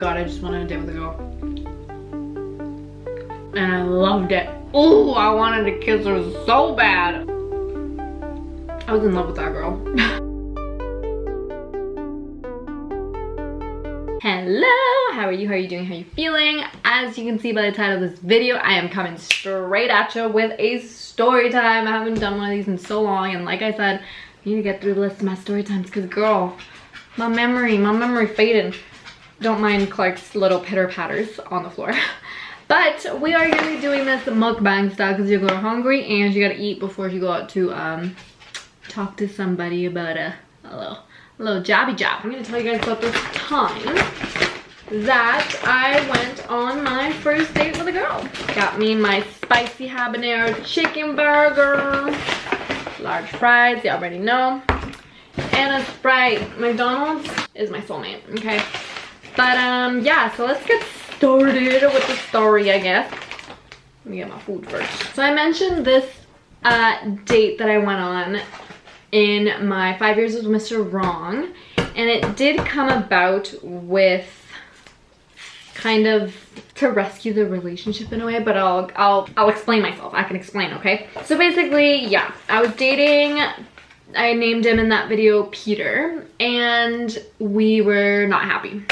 God, I just went on a date with a girl. And I loved it. Oh, I wanted to kiss her so bad. I was in love with that girl. Hello, how are you? How are you doing? How are you feeling? As you can see by the title of this video, I am coming straight at you with a story time. I haven't done one of these in so long, and like I said, I need to get through the list of my story times because girl, my memory faded. Don't mind Clark's little pitter patters on the floor. But we are gonna be doing this mukbang style because you're hungry and you gotta eat before you go out to talk to somebody about a little jobby job. I'm gonna tell you guys about this time that I went on my first date with a girl. Got me my spicy habanero chicken burger, large fries, you already know, and a Sprite. McDonald's is my soulmate, okay? But yeah, so let's get started with the story, I guess. Let me get my food first. So I mentioned this date that I went on in my 5 years with Mr. Wrong, and it did come about with kind of to rescue the relationship in a way, but I'll explain myself. I can explain, okay? So basically, yeah, I was dating, I named him in that video Peter, and we were not happy.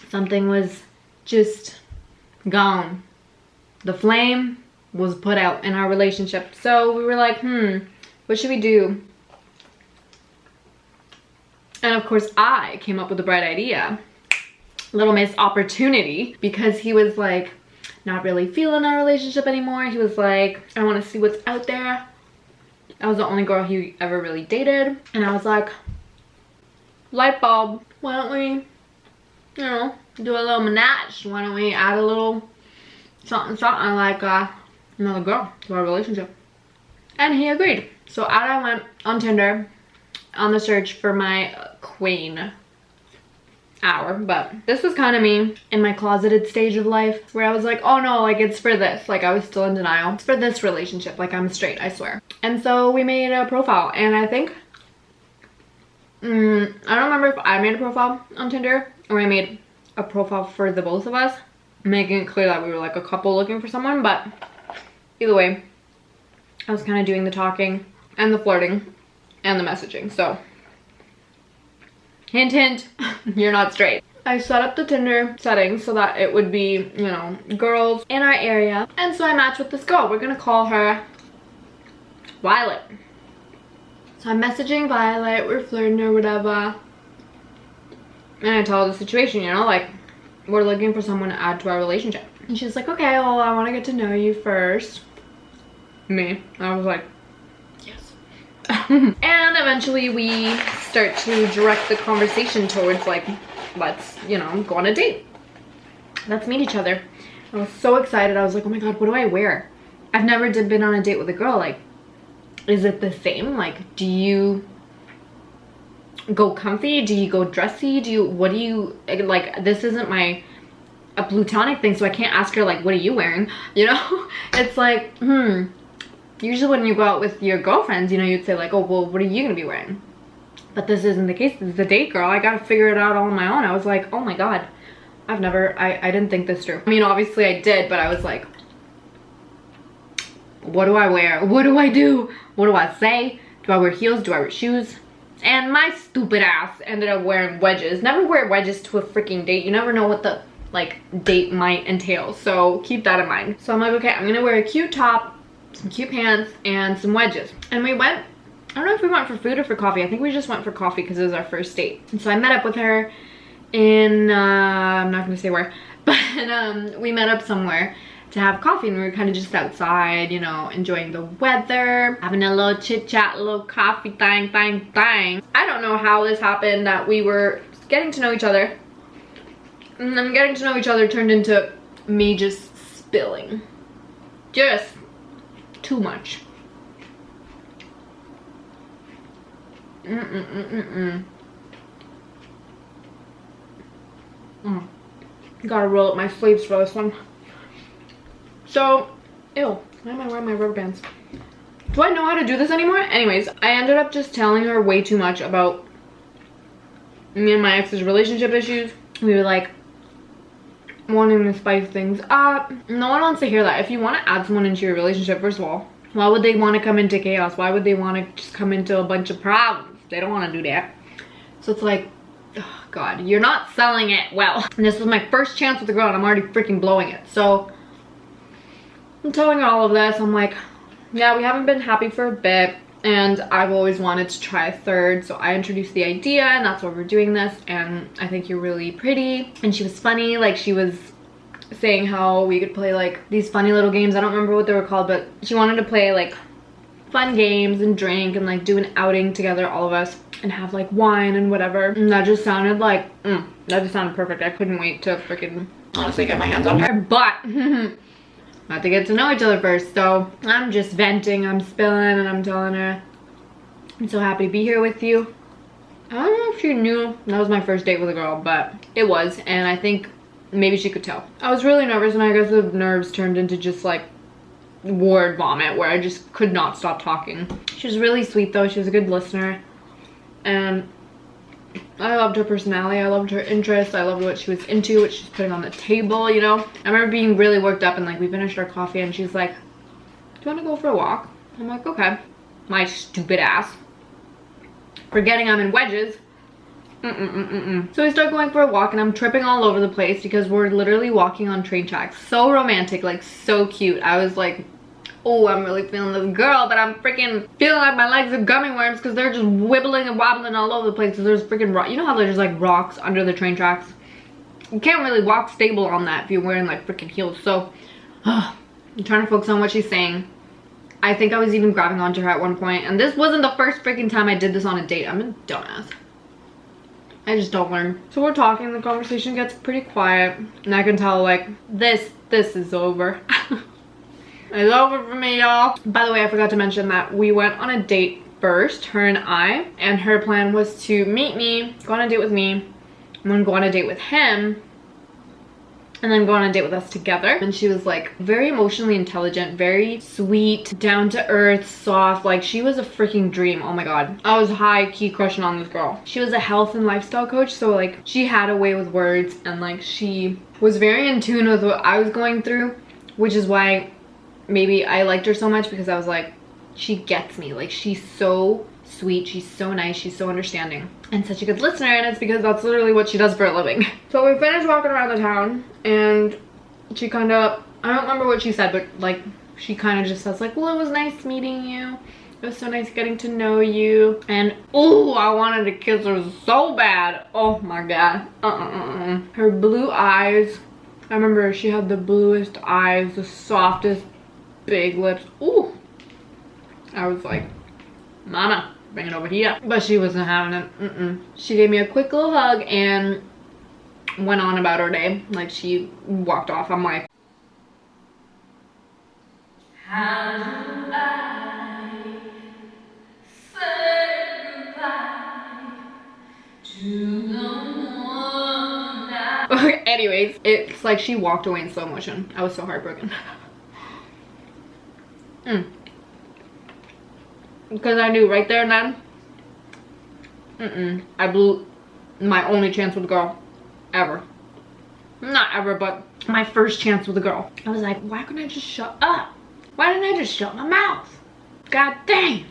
Something was just gone. The flame was put out in our relationship. So we were like, what should we do? And of course I came up with a bright idea. Little missed opportunity, because he was like not really feeling our relationship anymore. He was like, I want to see what's out there. I was the only girl he ever really dated. And I was like, light bulb, why don't we, you know, do a little menage? Why don't we add a little something like another girl to our relationship? And he agreed. So out I went on Tinder on the search for my queen hour. But this was kind of me in my closeted stage of life where I was like, oh no, like it's for this. Like I was still in denial. It's for this relationship. Like I'm straight, I swear. And so we made a profile, and I think I don't remember if I made a profile on Tinder or I made a profile for the both of us, making it clear that we were like a couple looking for someone. But either way, I was kind of doing the talking and the flirting and the messaging. So hint hint, you're not straight. I set up the Tinder settings so that it would be, you know, girls in our area. And so I matched with this girl. We're gonna call her Violet. So I'm messaging Violet, we're flirting or whatever. And I tell her the situation, you know, like, we're looking for someone to add to our relationship. And she's like, okay, well, I want to get to know you first. Me. I was like, yes. And eventually we start to direct the conversation towards, like, let's, you know, go on a date. Let's meet each other. I was so excited. I was like, oh my god, what do I wear? I've never been on a date with a girl. Like, is it the same? Like, do you go comfy? Do you go dressy? What do you, like, this isn't a platonic thing, so I can't ask her like, what are you wearing? You know? It's like, usually when you go out with your girlfriends, you know, you'd say like, oh, well, what are you gonna be wearing? But this isn't the case. This is a date, girl. I gotta figure it out all on my own. I was like, oh my god, I didn't think this through. I mean, obviously I did, but I was like, what do I wear? What do I do? What do I say? Do I wear heels? Do I wear shoes? And my stupid ass ended up wearing wedges. Never wear wedges to a freaking date. You never know what the, like, date might entail. So keep that in mind. So I'm like, okay, I'm gonna wear a cute top, some cute pants, and some wedges. And we went, I don't know if we went for food or for coffee. I think we just went for coffee because it was our first date. And so I met up with her in, I'm not gonna say where, but we met up somewhere to have coffee, and we were kind of just outside, you know, enjoying the weather, having a little chit chat, a little coffee thing. I don't know how this happened, that we were getting to know each other, and then getting to know each other turned into me just spilling. Just too much. Gotta roll up my sleeves for this one. So, ew, why am I wearing my rubber bands? Do I know how to do this anymore? Anyways, I ended up just telling her way too much about me and my ex's relationship issues. We were like wanting to spice things up. No one wants to hear that. If you want to add someone into your relationship, first of all, why would they want to come into chaos? Why would they want to just come into a bunch of problems? They don't want to do that. So it's like, oh God, you're not selling it well. And this was my first chance with the girl and I'm already freaking blowing it. So I'm telling her all of this. I'm like, yeah, we haven't been happy for a bit and I've always wanted to try a third. So I introduced the idea and that's why we're doing this. And I think you're really pretty. And she was funny. Like she was saying how we could play like these funny little games. I don't remember what they were called, but she wanted to play like fun games and drink and like do an outing together, all of us, and have like wine and whatever. And that just sounded like, that just sounded perfect. I couldn't wait to freaking honestly get my hands on her. But I have to get to know each other first. So I'm just venting, I'm spilling, and I'm telling her, I'm so happy to be here with you. I don't know if she knew that was my first date with a girl, but it was, and I think maybe she could tell. I was really nervous and I guess the nerves turned into just like word vomit where I just could not stop talking. She was really sweet though. She was a good listener and I loved her personality. I loved her interests. I loved what she was into, what she's putting on the table, you know. I remember being really worked up and like we finished our coffee and she's like, do you want to go for a walk? I'm like, okay. My stupid ass. Forgetting I'm in wedges. So we start going for a walk and I'm tripping all over the place because we're literally walking on train tracks. So romantic, like so cute. I was like, oh, I'm really feeling this girl, but I'm freaking feeling like my legs are gummy worms because they're just wibbling and wobbling all over the place. So there's freaking rock. You know how there's like rocks under the train tracks? You can't really walk stable on that if you're wearing like freaking heels. So I'm trying to focus on what she's saying. I think I was even grabbing onto her at one point, and this wasn't the first freaking time I did this on a date. I'm a dumbass. I just don't learn. So we're talking, the conversation gets pretty quiet, and I can tell like this is over. It's over for me, y'all. By the way, I forgot to mention that we went on a date first, her and her plan was to meet me, go on a date with me, and then go on a date with him, and then go on a date with us together. And she was like very emotionally intelligent, very sweet, down to earth, soft. Like she was a freaking dream. Oh my God. I was high key crushing on this girl. She was a health and lifestyle coach. So like she had a way with words and like she was very in tune with what I was going through, which is why maybe I liked her so much, because I was like, she gets me. Like she's so sweet, she's so nice, she's so understanding and such a good listener, and it's because that's literally what she does for a living. So we finished walking around the town and she kind of, I don't remember what she said, but like she kind of just says like, well, it was nice meeting you, it was so nice getting to know you. And oh, I wanted to kiss her so bad. Oh my God. Her blue eyes, I remember she had the bluest eyes, the softest big lips. Ooh, I was like, mama, bring it over here. But she wasn't having it. She gave me a quick little hug and went on about her day. Like she walked off. I'm like, how do I say goodbye to the one I... Okay, anyways, it's like she walked away in slow motion. I was so heartbroken. Because I knew right there and then, I blew my only chance with a girl ever. Not ever, but my first chance with a girl. I was like, why couldn't I just shut up? Why didn't I just shut my mouth? God dang.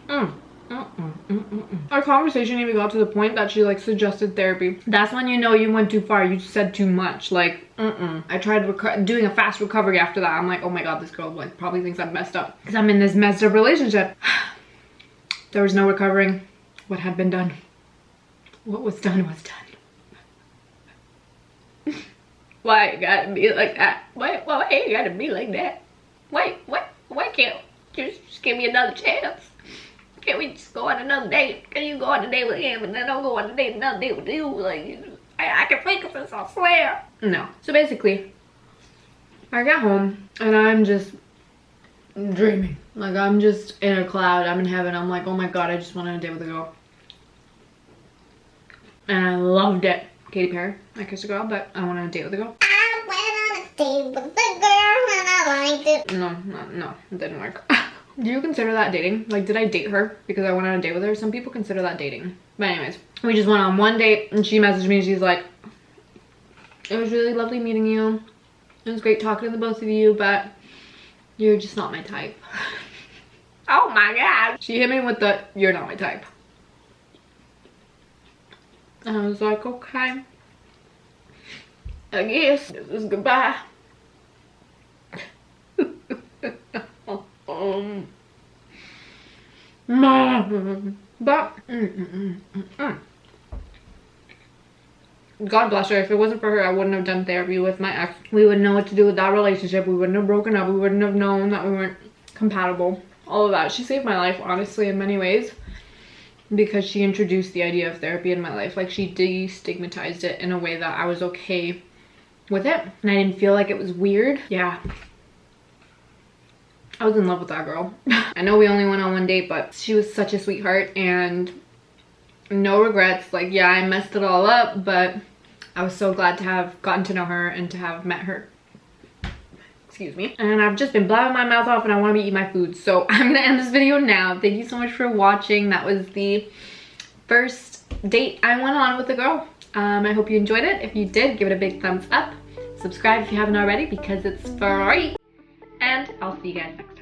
Our conversation even got to the point that she like suggested therapy. That's when you know you went too far. You said too much. Like, I tried doing a fast recovery after that. I'm like, oh my God, this girl like probably thinks I'm messed up because I'm in this messed up relationship. There was no recovering what had been done. What was done was done. Why you gotta be like that? Why you gotta be like that? Why can't you just give me another chance? Can't we just go on another date? Can you go on a date with him and then I'll go on another date with you? Like, I can fake this, I swear. No. So basically, I got home and I'm just dreaming. Like I'm just in a cloud. I'm in heaven. I'm like, oh my God, I just went on a date with a girl. And I loved it. Katy Perry. I kissed a girl, but I went on a date with a girl. I went on a date with a girl and I liked it. No, it didn't work. Do you consider that dating? Like, did I date her because I went on a date with her? Some people consider that dating. But anyways, we just went on one date and she messaged me and she's like, it was really lovely meeting you. It was great talking to the both of you, but you're just not my type. Oh my god. She hit me with the, you're not my type. And I was like, okay. I guess this is goodbye. But God bless her. If it wasn't for her, I wouldn't have done therapy with my ex. We wouldn't know what to do with that relationship. We wouldn't have broken up. We wouldn't have known that we weren't compatible. All of that. She saved my life, honestly, in many ways, because she introduced the idea of therapy in my life. Like, she destigmatized it in a way that I was okay with it, and I didn't feel like it was weird. Yeah, I was in love with that girl. I know we only went on one date, but she was such a sweetheart, and no regrets. Like, yeah, I messed it all up, but I was so glad to have gotten to know her and to have met her. Excuse me. And I've just been blabbing my mouth off and I want to be eating my food, so I'm gonna end this video now. Thank you so much for watching. That was the first date I went on with a girl. I hope you enjoyed it. If you did, give it a big thumbs up. Subscribe if you haven't already because it's free. And I'll see you guys next time.